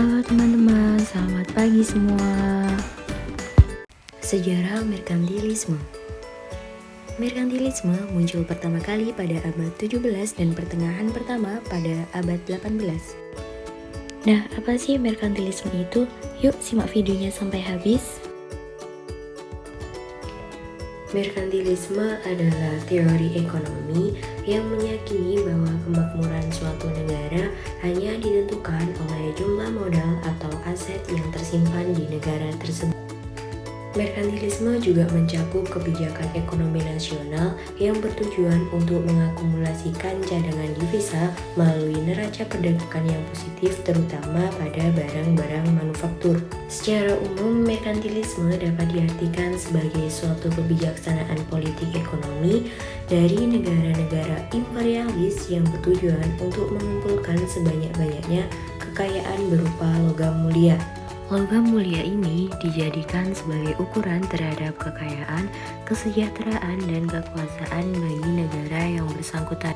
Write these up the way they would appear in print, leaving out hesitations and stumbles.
Halo teman-teman, selamat pagi semua. Sejarah merkantilisme. Merkantilisme muncul pertama kali pada abad 17 dan pertengahan pertama pada abad 18. Nah, apa sih merkantilisme itu? Yuk simak videonya sampai habis. Merkantilisme adalah teori ekonomi yang meyakini bahwa kemakmuran suatu negara hanya ditentukan oleh jumlah modal atau aset yang tersimpan di negara tersebut. Merkantilisme juga mencakup kebijakan ekonomi nasional yang bertujuan untuk mengakumulasikan cadangan devisa melalui neraca perdagangan yang positif terutama pada barang-barang manufaktur. Secara umum, merkantilisme dapat diartikan sebagai suatu kebijaksanaan politik ekonomi dari negara-negara imperialis yang bertujuan untuk mengumpulkan sebanyak-banyaknya kekayaan berupa logam mulia. Logam mulia ini dijadikan sebagai ukuran terhadap kekayaan, kesejahteraan, dan kekuasaan bagi negara yang bersangkutan.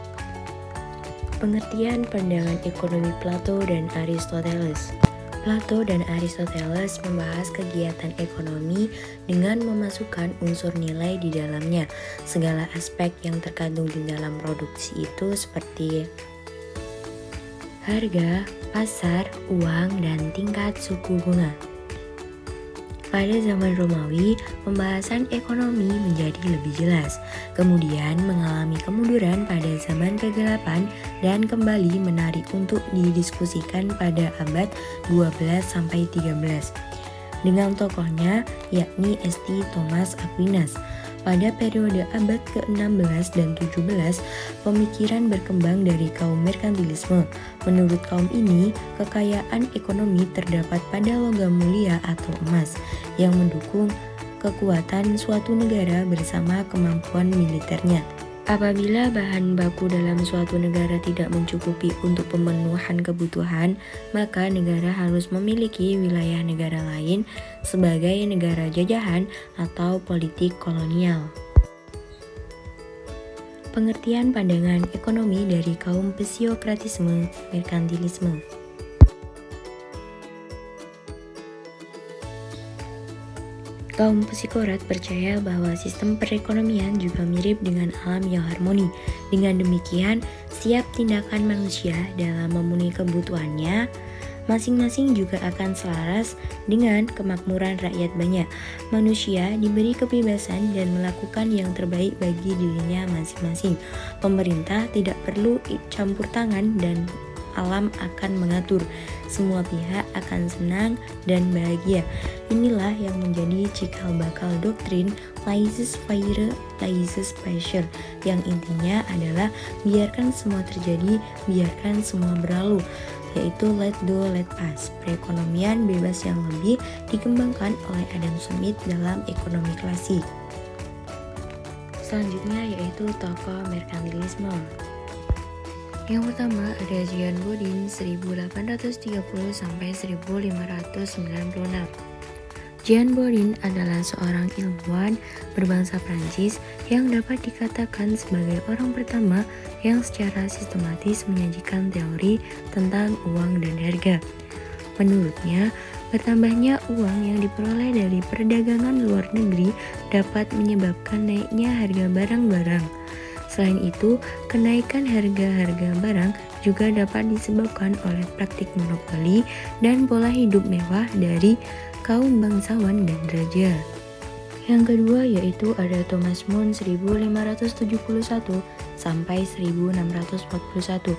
Pengertian pandangan ekonomi Plato dan Aristoteles. Plato dan Aristoteles membahas kegiatan ekonomi dengan memasukkan unsur nilai di dalamnya. Segala aspek yang terkandung di dalam produksi itu seperti harga, pasar, uang, dan tingkat suku bunga. Pada zaman Romawi, pembahasan ekonomi menjadi lebih jelas, kemudian mengalami kemunduran pada zaman kegelapan dan kembali menarik untuk didiskusikan pada abad 12-13 dengan tokohnya yakni St. Thomas Aquinas. Pada periode abad ke-16 dan 17, pemikiran berkembang dari kaum merkantilisme. Menurut kaum ini, kekayaan ekonomi terdapat pada logam mulia atau emas yang mendukung kekuatan suatu negara bersama kemampuan militernya. Apabila bahan baku dalam suatu negara tidak mencukupi untuk pemenuhan kebutuhan, maka negara harus memiliki wilayah negara lain sebagai negara jajahan atau politik kolonial. Pengertian pandangan ekonomi dari kaum psiokratisme merkantilisme. Kaum psikorat percaya bahwa sistem perekonomian juga mirip dengan alam yang harmoni. Dengan demikian, setiap tindakan manusia dalam memenuhi kebutuhannya masing-masing juga akan selaras dengan kemakmuran rakyat banyak. Manusia diberi kebebasan dan melakukan yang terbaik bagi dirinya masing-masing. Pemerintah tidak perlu campur tangan dan alam akan mengatur. Semua pihak akan senang dan bahagia. Inilah yang menjadi cikal bakal doktrin laissez-faire, laissez-passer, yang intinya adalah biarkan semua terjadi, biarkan semua berlalu, yaitu let go, let pass. Perekonomian bebas yang lebih dikembangkan oleh Adam Smith dalam ekonomi klasik. Selanjutnya yaitu tokoh merkantilisme. Yang pertama ada Jean Bodin 1830 sampai 1596. Jean Bodin adalah seorang ilmuwan berbangsa Prancis yang dapat dikatakan sebagai orang pertama yang secara sistematis menyajikan teori tentang uang dan harga. Menurutnya, bertambahnya uang yang diperoleh dari perdagangan luar negeri dapat menyebabkan naiknya harga barang-barang. Selain itu, kenaikan harga-harga barang juga dapat disebabkan oleh praktik monopoli dan pola hidup mewah dari kaum bangsawan dan raja. Yang kedua yaitu ada Thomas More 1571 sampai 1641.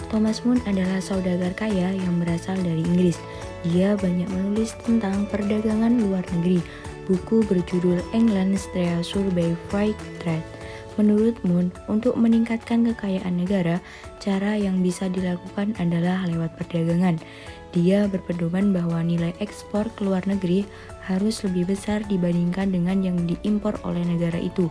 Thomas More adalah saudagar kaya yang berasal dari Inggris. Dia banyak menulis tentang perdagangan luar negeri. Buku berjudul England's Treasure by Free Trade. Menurut Moon, untuk meningkatkan kekayaan negara, cara yang bisa dilakukan adalah lewat perdagangan. Dia berpedoman bahwa nilai ekspor ke luar negeri harus lebih besar dibandingkan dengan yang diimpor oleh negara itu.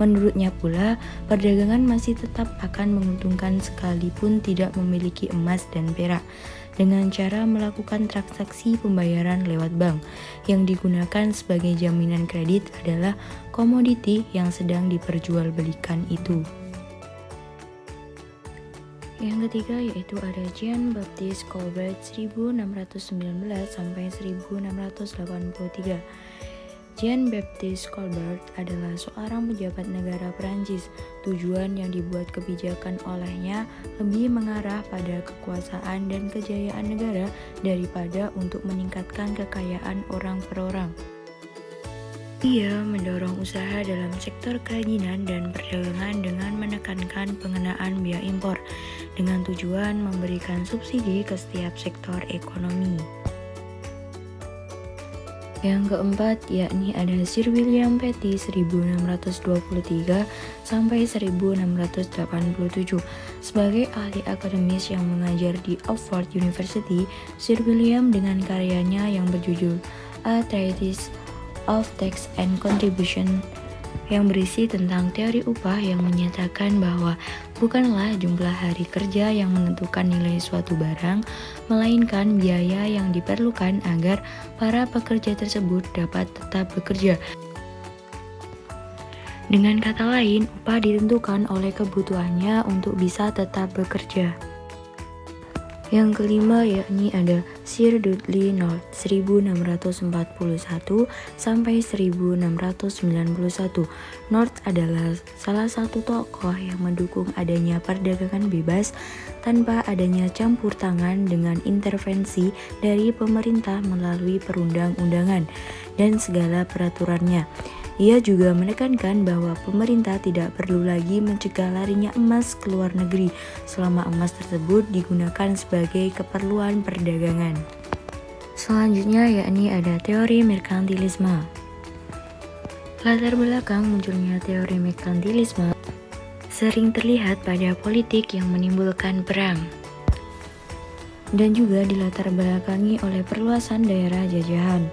Menurutnya pula, perdagangan masih tetap akan menguntungkan sekalipun tidak memiliki emas dan perak, dengan cara melakukan transaksi pembayaran lewat bank. Yang digunakan sebagai jaminan kredit adalah komoditi yang sedang diperjualbelikan itu. Yang ketiga yaitu ada Jean Baptiste Colbert 1619 sampai 1683. Jean Baptiste Colbert adalah seorang pejabat negara Perancis. Tujuan yang dibuat kebijakan olehnya lebih mengarah pada kekuasaan dan kejayaan negara daripada untuk meningkatkan kekayaan orang per orang. Ia mendorong usaha dalam sektor kerajinan dan perdagangan dengan menekankan pengenaan biaya impor, dengan tujuan memberikan subsidi ke setiap sektor ekonomi. Yang keempat yakni ada Sir William Petty 1623 sampai 1687. Sebagai ahli akademis yang mengajar di Oxford University, Sir William dengan karyanya yang berjudul A Treatise of Tax and Contribution yang berisi tentang teori upah yang menyatakan bahwa bukanlah jumlah hari kerja yang menentukan nilai suatu barang, melainkan biaya yang diperlukan agar para pekerja tersebut dapat tetap bekerja. Dengan kata lain, upah ditentukan oleh kebutuhannya untuk bisa tetap bekerja. Yang kelima yakni ada Sir Dudley North 1641 sampai 1691. North adalah salah satu tokoh yang mendukung adanya perdagangan bebas tanpa adanya campur tangan dengan intervensi dari pemerintah melalui perundang-undangan dan segala peraturannya. Ia juga menekankan bahwa pemerintah tidak perlu lagi mencegah larinya emas ke luar negeri selama emas tersebut digunakan sebagai keperluan perdagangan. Selanjutnya yakni ada teori merkantilisme. Latar belakang munculnya teori merkantilisme sering terlihat pada politik yang menimbulkan perang dan juga dilatar belakangi oleh perluasan daerah jajahan.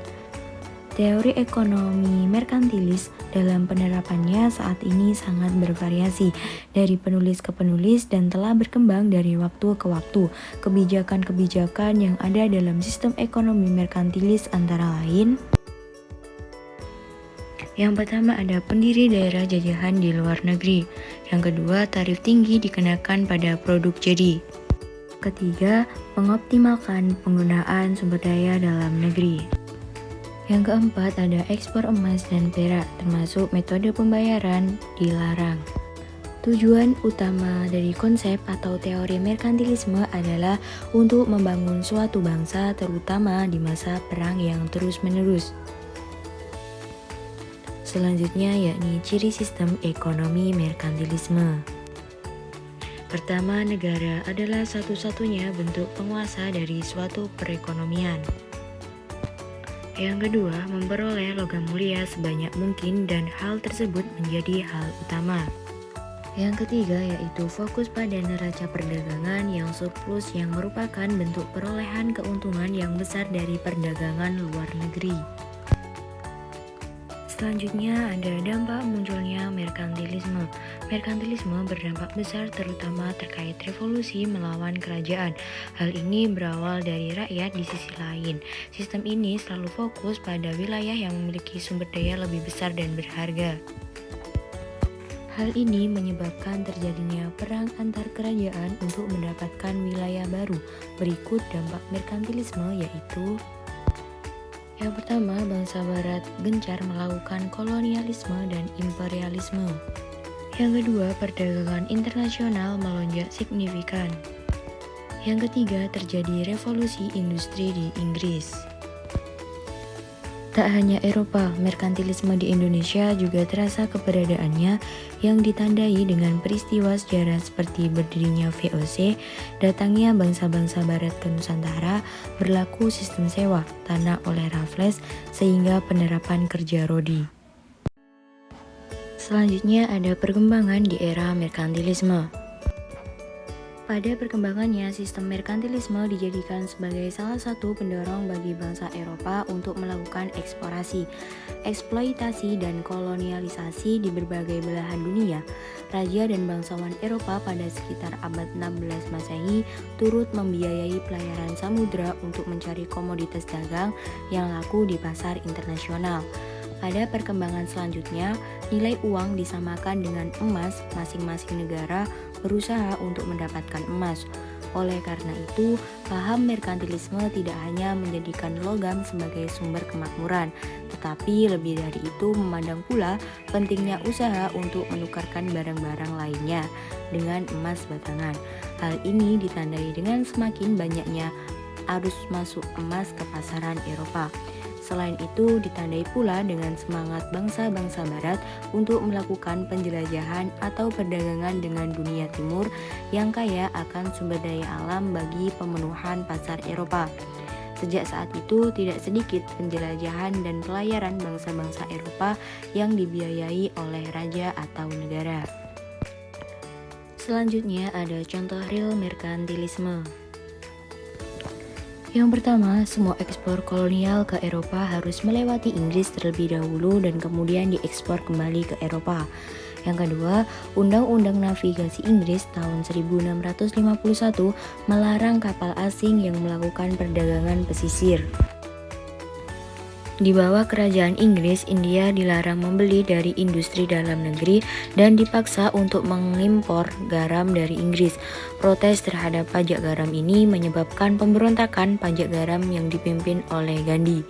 Teori ekonomi merkantilis dalam penerapannya saat ini sangat bervariasi dari penulis ke penulis dan telah berkembang dari waktu ke waktu. Kebijakan-kebijakan yang ada dalam sistem ekonomi merkantilis antara lain: yang pertama ada pendiri daerah jajahan di luar negeri. Yang kedua, tarif tinggi dikenakan pada produk jadi. Ketiga, mengoptimalkan penggunaan sumber daya dalam negeri. Yang keempat ada ekspor emas dan perak, termasuk metode pembayaran dilarang. Tujuan utama dari konsep atau teori merkantilisme adalah untuk membangun suatu bangsa, terutama di masa perang yang terus-menerus. Selanjutnya yakni ciri sistem ekonomi merkantilisme. Pertama, negara adalah satu-satunya bentuk penguasa dari suatu perekonomian. Yang kedua, memperoleh logam mulia sebanyak mungkin dan hal tersebut menjadi hal utama. Yang ketiga yaitu fokus pada neraca perdagangan yang surplus yang merupakan bentuk perolehan keuntungan yang besar dari perdagangan luar negeri. Selanjutnya ada dampak munculnya merkantilisme. Merkantilisme berdampak besar terutama terkait revolusi melawan kerajaan. Hal ini berawal dari rakyat di sisi lain. Sistem ini selalu fokus pada wilayah yang memiliki sumber daya lebih besar dan berharga. Hal ini menyebabkan terjadinya perang antar kerajaan untuk mendapatkan wilayah baru. Berikut dampak merkantilisme yaitu: yang pertama, bangsa barat gencar melakukan kolonialisme dan imperialisme. Yang kedua, perdagangan internasional melonjak signifikan. Yang ketiga, terjadi revolusi industri di Inggris. Tak hanya Eropa, merkantilisme di Indonesia juga terasa keberadaannya yang ditandai dengan peristiwa sejarah seperti berdirinya VOC, datangnya bangsa-bangsa barat ke Nusantara, berlaku sistem sewa tanah oleh Raffles, sehingga penerapan kerja rodi. Selanjutnya ada perkembangan di era merkantilisme. Pada perkembangannya, sistem merkantilisme dijadikan sebagai salah satu pendorong bagi bangsa Eropa untuk melakukan eksplorasi, eksploitasi, dan kolonialisasi di berbagai belahan dunia. Raja dan bangsawan Eropa pada sekitar abad 16 Masehi turut membiayai pelayaran samudra untuk mencari komoditas dagang yang laku di pasar internasional. Pada perkembangan selanjutnya, nilai uang disamakan dengan emas, masing-masing negara berusaha untuk mendapatkan emas. Oleh karena itu, paham merkantilisme tidak hanya menjadikan logam sebagai sumber kemakmuran, tetapi lebih dari itu memandang pula pentingnya usaha untuk menukarkan barang-barang lainnya dengan emas batangan. Hal ini ditandai dengan semakin banyaknya arus masuk emas ke pasaran Eropa. Selain itu, ditandai pula dengan semangat bangsa-bangsa Barat untuk melakukan penjelajahan atau perdagangan dengan dunia timur yang kaya akan sumber daya alam bagi pemenuhan pasar Eropa. Sejak saat itu, tidak sedikit penjelajahan dan pelayaran bangsa-bangsa Eropa yang dibiayai oleh raja atau negara. Selanjutnya ada contoh real merkantilisme. Yang pertama, semua ekspor kolonial ke Eropa harus melewati Inggris terlebih dahulu dan kemudian diekspor kembali ke Eropa. Yang kedua, Undang-Undang Navigasi Inggris tahun 1651 melarang kapal asing yang melakukan perdagangan pesisir. Di bawah kerajaan Inggris, India dilarang membeli dari industri dalam negeri dan dipaksa untuk mengimpor garam dari Inggris. Protes terhadap pajak garam ini menyebabkan pemberontakan pajak garam yang dipimpin oleh Gandhi.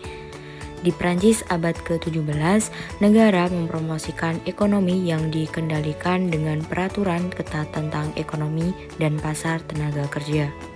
Di Prancis abad ke-17, negara mempromosikan ekonomi yang dikendalikan dengan peraturan ketat tentang ekonomi dan pasar tenaga kerja.